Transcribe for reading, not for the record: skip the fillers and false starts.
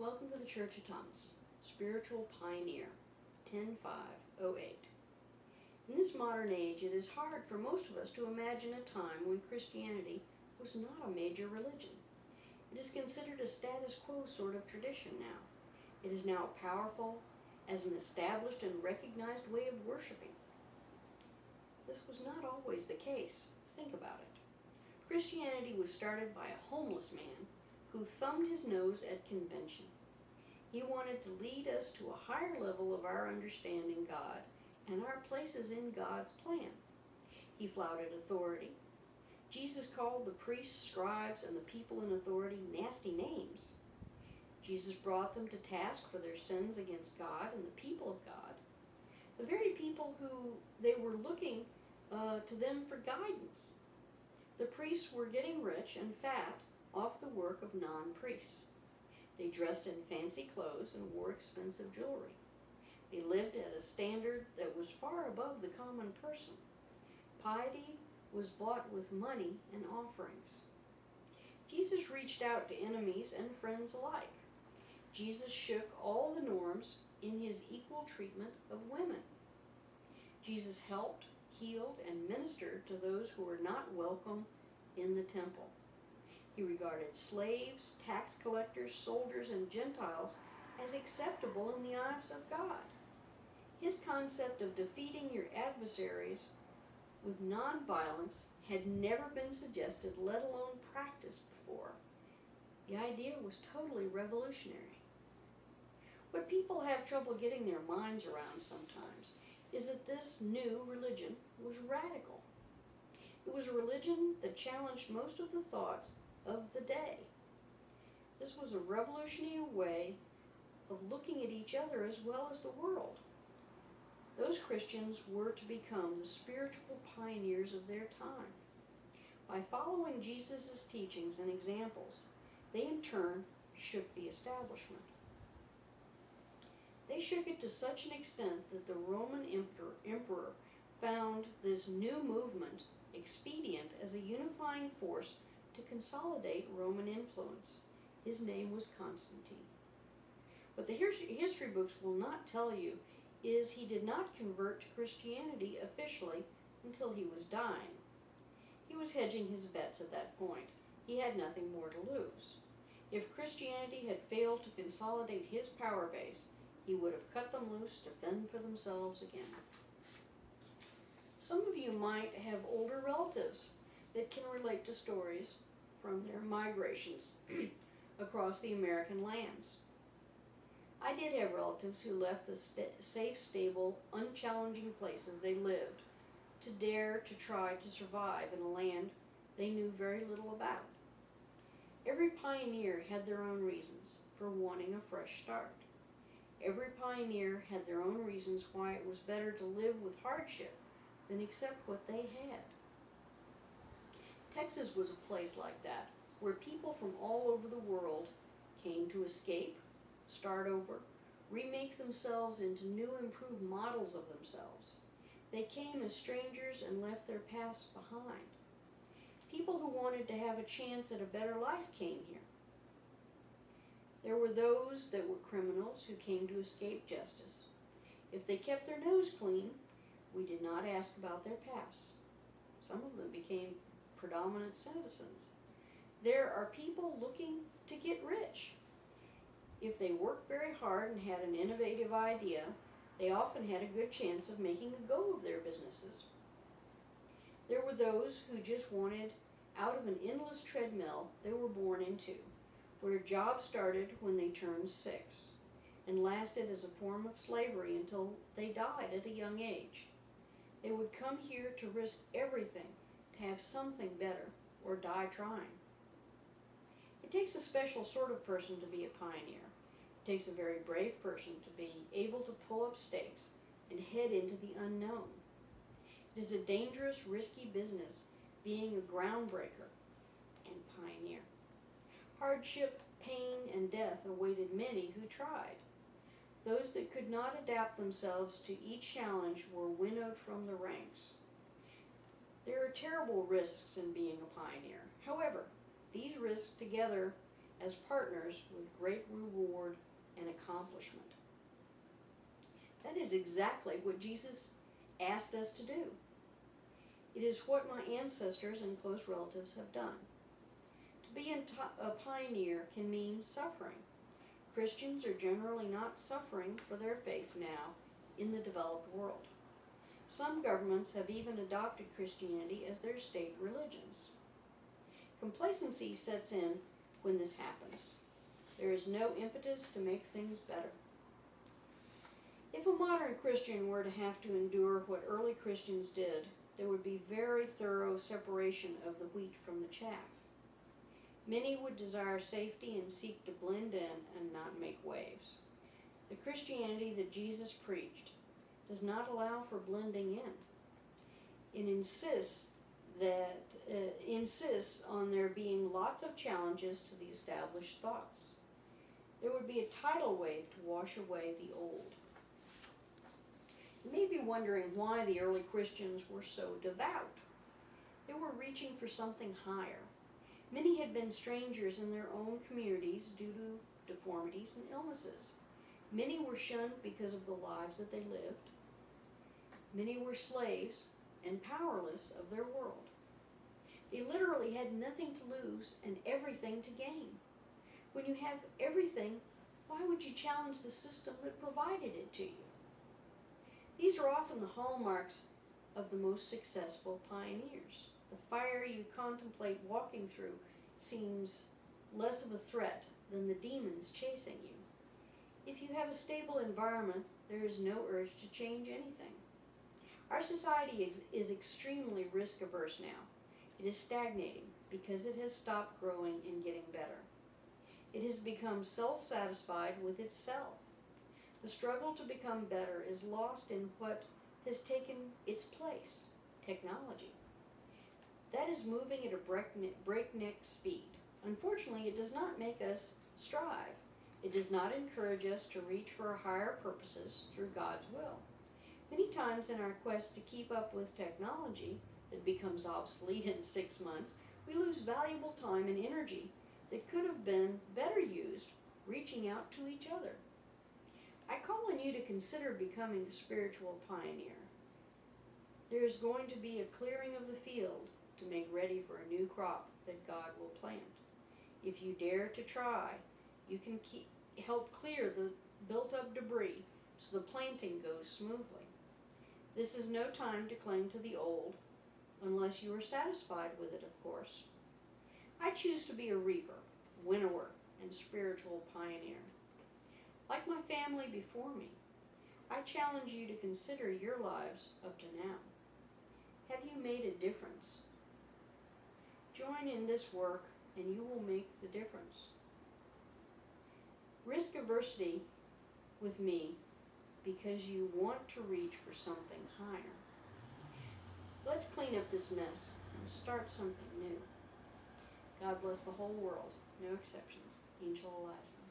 Welcome to the Church of Thomas, Spiritual Pioneer, 10-5-08. In this modern age, it is hard for most of us to imagine a time when Christianity was not a major religion. It is considered a status quo sort of tradition now. It is now powerful as an established and recognized way of worshiping. This was not always the case. Think about it. Christianity was started by a homeless man who thumbed his nose at convention. He wanted to lead us to a higher level of our understanding God and our places in God's plan. He flouted authority. Jesus called the priests, scribes, and the people in authority nasty names. Jesus brought them to task for their sins against God and the people of God, the very people who they were looking to them for guidance. The priests were getting rich and fat off the work of non-priests. They dressed in fancy clothes and wore expensive jewelry. They lived at a standard that was far above the common person. Piety was bought with money and offerings. Jesus reached out to enemies and friends alike. Jesus shook all the norms in his equal treatment of women. Jesus helped, healed, and ministered to those who were not welcome in the temple. He regarded slaves, tax collectors, soldiers, and Gentiles as acceptable in the eyes of God. His concept of defeating your adversaries with nonviolence had never been suggested, let alone practiced before. The idea was totally revolutionary. What people have trouble getting their minds around sometimes is that this new religion was radical. It was a religion that challenged most of the thoughts of the day. This was a revolutionary way of looking at each other as well as the world. Those Christians were to become the spiritual pioneers of their time. By following Jesus' teachings and examples, they in turn shook the establishment. They shook it to such an extent that the Roman emperor found this new movement expedient as a unifying force to consolidate Roman influence. His name was Constantine. What the history books will not tell you is he did not convert to Christianity officially until he was dying. He was hedging his bets at that point. He had nothing more to lose. If Christianity had failed to consolidate his power base, he would have cut them loose to fend for themselves again. Some of you might have older relatives that can relate to stories from their migrations across the American lands. I did have relatives who left the safe, stable, unchallenging places they lived to dare to try to survive in a land they knew very little about. Every pioneer had their own reasons for wanting a fresh start. Every pioneer had their own reasons why it was better to live with hardship than accept what they had. Texas was a place like that, where people from all over the world came to escape, start over, remake themselves into new improved models of themselves. They came as strangers and left their pasts behind. People who wanted to have a chance at a better life came here. There were those that were criminals who came to escape justice. If they kept their nose clean, we did not ask about their past. Some of them became predominant citizens. There are people looking to get rich. If they worked very hard and had an innovative idea, they often had a good chance of making a go of their businesses. There were those who just wanted out of an endless treadmill they were born into, where jobs started when they turned 6 and lasted as a form of slavery until they died at a young age. They would come here to risk everything to have something better or die trying. It takes a special sort of person to be a pioneer. It takes a very brave person to be able to pull up stakes and head into the unknown. It is a dangerous, risky business being a groundbreaker and pioneer. Hardship, pain, and death awaited many who tried. Those that could not adapt themselves to each challenge were winnowed from the ranks. There are terrible risks in being a pioneer. However, these risks together as partners with great reward and accomplishment. That is exactly what Jesus asked us to do. It is what my ancestors and close relatives have done. To be a pioneer can mean suffering. Christians are generally not suffering for their faith now in the developed world. Some governments have even adopted Christianity as their state religions. Complacency sets in when this happens. There is no impetus to make things better. If a modern Christian were to have to endure what early Christians did, there would be very thorough separation of the wheat from the chaff. Many would desire safety and seek to blend in and not make waves. The Christianity that Jesus preached does not allow for blending in. It insists on there being lots of challenges to the established thoughts. There would be a tidal wave to wash away the old. You may be wondering why the early Christians were so devout. They were reaching for something higher. Many had been strangers in their own communities due to deformities and illnesses. Many were shunned because of the lives that they lived. Many were slaves and powerless of their world. They literally had nothing to lose and everything to gain. When you have everything, why would you challenge the system that provided it to you? These are often the hallmarks of the most successful pioneers. The fire you contemplate walking through seems less of a threat than the demons chasing you. If you have a stable environment, there is no urge to change anything. Our society is extremely risk-averse now. It is stagnating because it has stopped growing and getting better. It has become self-satisfied with itself. The struggle to become better is lost in what has taken its place, technology. That is moving at a breakneck speed. Unfortunately, it does not make us strive. It does not encourage us to reach for higher purposes through God's will. Many times in our quest to keep up with technology that becomes obsolete in 6 months, we lose valuable time and energy that could have been better used reaching out to each other. I call on you to consider becoming a spiritual pioneer. There is going to be a clearing of the field to make ready for a new crop that God will plant. If you dare to try, you can help clear the built-up debris so the planting goes smoothly. This is no time to cling to the old, unless you are satisfied with it, of course. I choose to be a reaper, winnower, and spiritual pioneer. Like my family before me, I challenge you to consider your lives up to now. Have you made a difference? Join in this work and you will make the difference. Risk adversity with me because you want to reach for something higher. Let's clean up this mess and start something new. God bless the whole world, no exceptions. Angel Eliza.